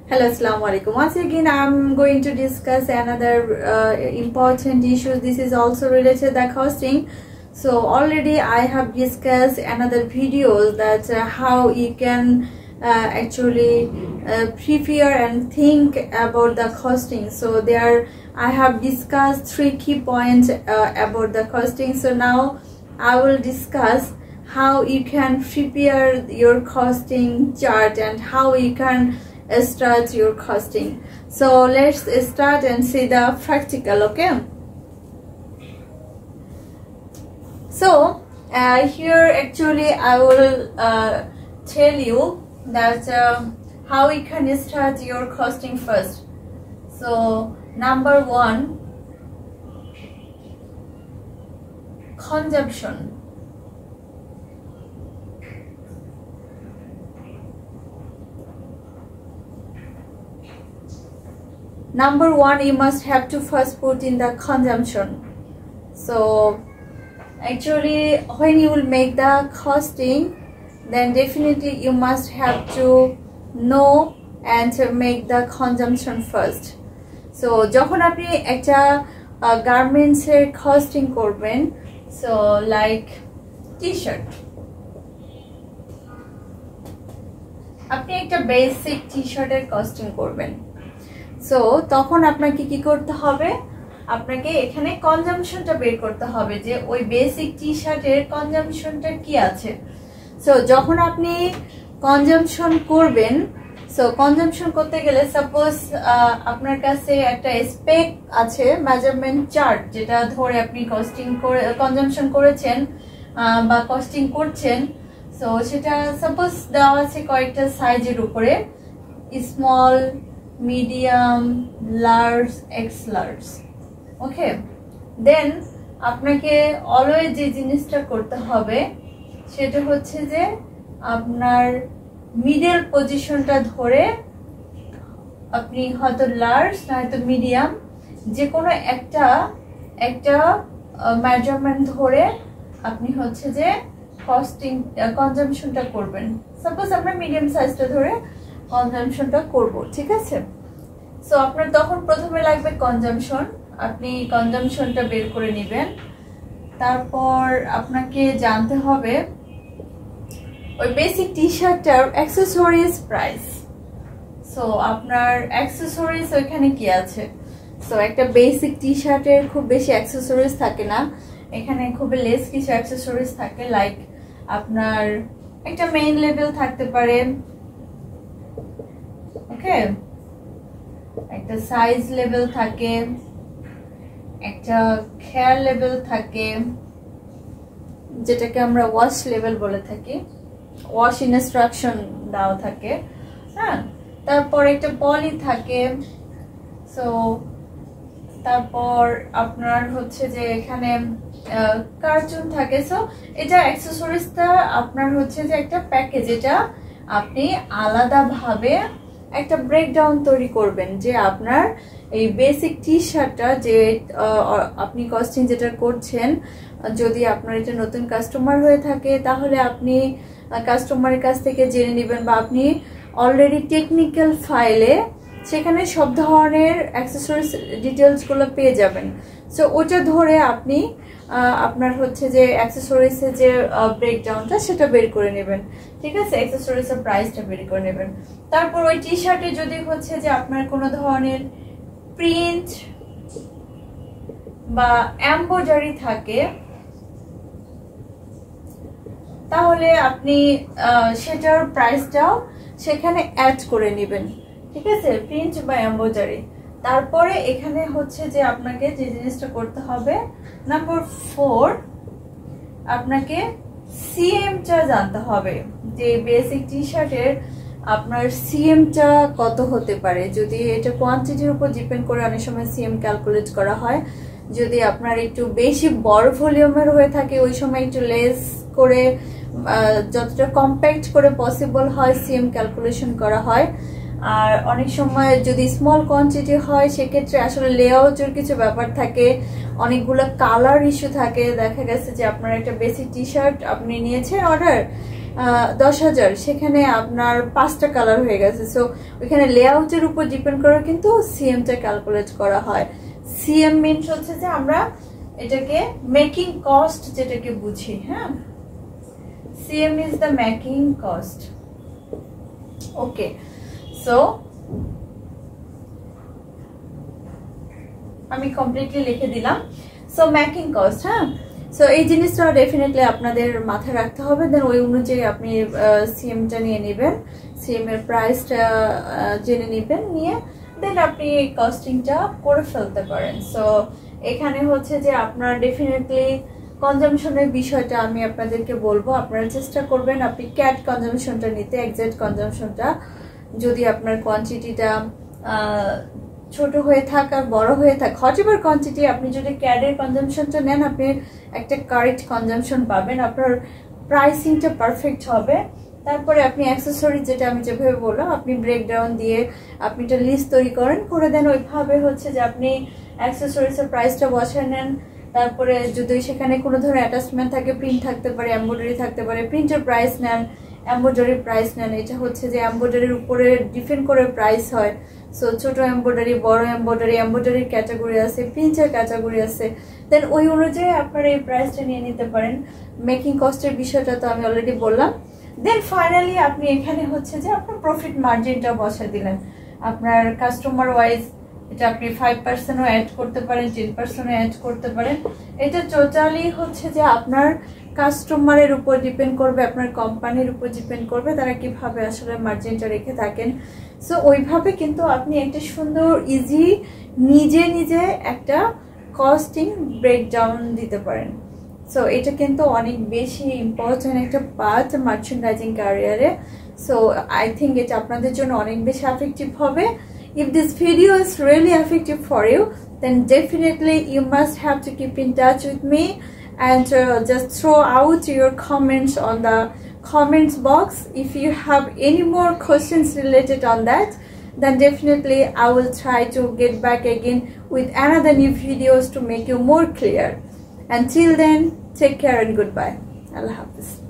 Hello, Assalamu alaikum. Once again, I'm going to discuss another important issue. This is also related to the costing. So already I have discussed another videos that how you can actually prepare and think about the costing. So there I have discussed 3 key points about the costing. So now I will discuss how you can prepare your costing chart and how you can start your costing. So let's start and see the practical. Okay, so here actually I will tell you that how you can start your costing first. So number 1, consumption. Number 1, you must have to first put in the consumption. So actually when you will make the costing, then definitely you must have to know and to make the consumption first. So যখন আপনি একটা garments এর costing করবেন, so like t-shirt, আপনি একটা basic T-shirt এর costing করবেন। So তখন আপনাকে কি করতে হবে, আপনাকে এখানে কনজাম্পশনটা বের করতে হবে যে ওই বেসিক টি-শার্টের কনজাম্পশনটা কি আছে। সো যখন আপনি কনজাম্পশন করবেন, সো কনজাম্পশন করতে গেলে সাপোজ আপনার কাছে একটা স্পেক আছে, মেজারমেন্ট চার্ট, যেটা ধরে আপনি কস্টিং করে কনজাম্পশন করেছেন বা কস্টিং করছেন। সো সেটা সাপোজ দেওয়া আছে কয়েকটা সাইজের উপরে, small, medium, large, X large. Okay, then আপনাকে অলওয়েজ যে জিনিসটা করতে হবে সেটা হচ্ছে যে আপনার মিডল পজিশনটা ধরে আপনি হয়তো লার্জ নয়তো মিডিয়াম যে কোনো একটা মেজারমেন্ট ধরে আপনি হচ্ছে যে কস্টিং কনজাম্পশনটা করবেন। সাপোজ আমরা মিডিয়াম সাইজটা ধরে কনজাম্পশনটা করব, ঠিক আছে। সো আপনার তখন প্রথমে লাগবে কনজাম্পশন, আপনি কনজাম্পশনটা বের করে নেবেন। তারপর আপনাকে জানতে হবে ওই বেসিক টি-শার্টটার অ্যাক্সেসরিজ প্রাইস। সো আপনার অ্যাক্সেসরিজ ওইখানে কি আছে। সো একটা বেসিক টি-শার্টের খুব বেশি অ্যাক্সেসরিজ থাকে না, এখানে খুব লেস কিছু অ্যাক্সেসরিজ থাকে। লাইক আপনার একটা মেইন লেভেল থাকতে পারে, ওকে, একটা সাইজ লেভেল থাকে, একটা খেয়ার লেভেল থাকে, যেটাকে আমরা ওয়াশ লেভেল বলে থাকি, ওয়াশ ইনস্ট্রাকশন দেওয়া থাকে, হ্যাঁ। তারপর একটা পলি থাকে। সো তারপর আপনার হচ্ছে যে এখানে কার্টুন থাকে। সো এটা অ্যাক্সেসরিজটা আপনার হচ্ছে যে একটা প্যাকেজ, এটা আপনি আলাদাভাবে একটা ব্রেকডাউন তৈরি করবেন যে আপনার এই বেসিক টি-শার্টটা যে আপনি কস্টিং যেটা করছেন, যদি আপনার এটা নতুন কাস্টমার হয়ে থাকে তাহলে আপনি কাস্টমারের কাছ থেকে জেনে নেবেন, বা আপনি অলরেডি টেকনিক্যাল ফাইলে সেখানে সব ধরনের অ্যাক্সেসরিজ ডিটেলসগুলো পেয়ে যাবেন। সো ওটা ধরে আপনি আপনার হচ্ছে যে অ্যাক্সেসরিজের যে ব্রেকডাউনটা সেটা বের করে নেবেন, ঠিক আছে। অ্যাক্সেসরিজের প্রাইসটা বের করে নেবেন। তারপর ওই টি শার্টে যদি হচ্ছে যে আপনার কোনো ধরনের প্রিন্ট বা এমব্রয়ডারি থাকে তাহলে আপনি সেটার প্রাইসটাও সেখানে অ্যাড করে নেবেন, ঠিক আছে, প্রিন্ট বা এমব্রয়ডারি। তারপরে এখানে হচ্ছে যে আপনাকে যে জিনিসটা করতে হবে, নাম্বার 4, আপনাকে সিএমটা জানতে হবে যে বেসিক টি-শার্টের আপনার সিএমটা কত হতে পারে। যদি এটা কোয়ান্টিটির উপর ডিপেন্ড করে অনেক সময় সিএম ক্যালকুলেট করা হয়। যদি আপনার একটু বেশি বড় ভলিউমের হয়ে থাকে ওই সময় একটু লেস করে যতটা কম্প্যাক্ট করে পসিবল হয় সিএম ক্যালকুলেশন করা হয়। আর অনেক সময় যদি স্মল কোয়ান্টিটি হয় সেক্ষেত্রে আসলে লেআউটের কিছু ব্যাপার থাকে, অনেকগুলো কালার ইস্যু থাকে। দেখা গেছে যে আপনার একটা বেসিক টি শার্ট আপনি নিয়েছেন অর্ডার, 10,000, সেখানে আপনার 5টা কালার হয়ে গেছে। সো ওইখানে লেআউটের উপর ডিপেন্ড করে কিন্তু সিএমটা ক্যালকুলেট করা হয়। সিএম মিনস হচ্ছে যে আমরা এটাকে মেকিং কস্ট যেটাকে বুঝি, হ্যাঁ, CM is the making cost. Okay, so আমি কমপ্লিটলি লিখে দিলাম। সো মেকিং কস্ট, হ্যাঁ, সো এই জিনিসটা ডেফিনেটলি আপনাদের মাথায় রাখতে হবে। দেন ওই অনুযায়ী আপনি সিএমটা নিয়ে নেবেন, সিএম এর প্রাইসটা জেনে নেবেন, নিয়ে দেন আপনি কস্টিংটা করে ফেলতে পারেন। সো এখানে হচ্ছে যে আপনার ডেফিনেটলি কনজামশনের বিষয়টা আমি আপনাদেরকে বলবো, আপনারা চেষ্টা করবেন আপনি ক্যাট কনজামশনটা নিতে, এক্সাক্ট কনজামশনটা। যদি আপনার কোয়ান্টিটিটা ছোট হয়ে থাক আর বড় হয়ে থাক, হটেভার কোয়ান্টিটি, আপনি যদি ক্যাডের কনজামশনটা নেন আপনি একটা কারেক্ট কনজামশন পাবেন, আপনার প্রাইসিংটা পারফেক্ট হবে। তারপরে আপনি অ্যাক্সেসরিজ, যেটা আমি যেভাবে বললাম, আপনি ব্রেকডাউন দিয়ে আপনি একটা লিস্ট তৈরি করেন, করে দেন ওইভাবে হচ্ছে যে আপনি অ্যাক্সেসরিজের প্রাইসটা বসায় নেন। তারপরে যদি সেখানে কোনো ধরনের অ্যাটাচমেন্ট থাকে, প্রিন্ট থাকতে পারে, এমব্রয়ডারি থাকতে পারে, প্রিন্টের প্রাইস নেন, এমব্রয়ডারির প্রাইস নেন। এটা হচ্ছে যে এমব্রয়ডারির উপরে ডিপেন্ড করে প্রাইস হয়। সো ছোট এমব্রয়ডারি, বড় এমব্রয়ডারি, এমব্রয়ডারির ক্যাটাগরি আছে, প্রিন্টের ক্যাটাগরি আছে, দেন ওই অনুযায়ী আপনারা এই প্রাইসটা নিয়ে নিতে পারেন। মেকিং কস্টের বিষয়টা তো আমি অলরেডি বললাম। দেন ফাইনালি আপনি এখানে হচ্ছে যে আপনার প্রফিট মার্জিনটা বসে দিলেন আপনার কাস্টমার ওয়াইজ। এটা আপনি 5%ও অ্যাড করতে পারেন, 10%ও অ্যাড করতে পারেন। এটা টোটালি হচ্ছে যে আপনার কাস্টমারের উপর ডিপেন্ড করবে, আপনার কোম্পানির উপর ডিপেন্ড করবে তারা কিভাবে আসলে মার্জিনটা রেখে থাকেন। সো ওইভাবে কিন্তু আপনি একটা সুন্দর ইজি নিজে নিজে একটা কস্টিং ব্রেকডাউন দিতে পারেন। সো এটা কিন্তু অনেক বেশি ইম্পর্টেন্ট একটা পার্ট মার্চেন্ডাইজিং ক্যারিয়ারে। সো আই থিঙ্ক এটা আপনাদের জন্য অনেক বেশি এফেক্টিভ হবে। If this video is really effective for you, then definitely you must have to keep in touch with me and just throw out your comments on the comments box. If you have any more questions related on that, then definitely I will try to get back again with another new videos to make you more clear. Until then, take care and goodbye. Allah Hafiz.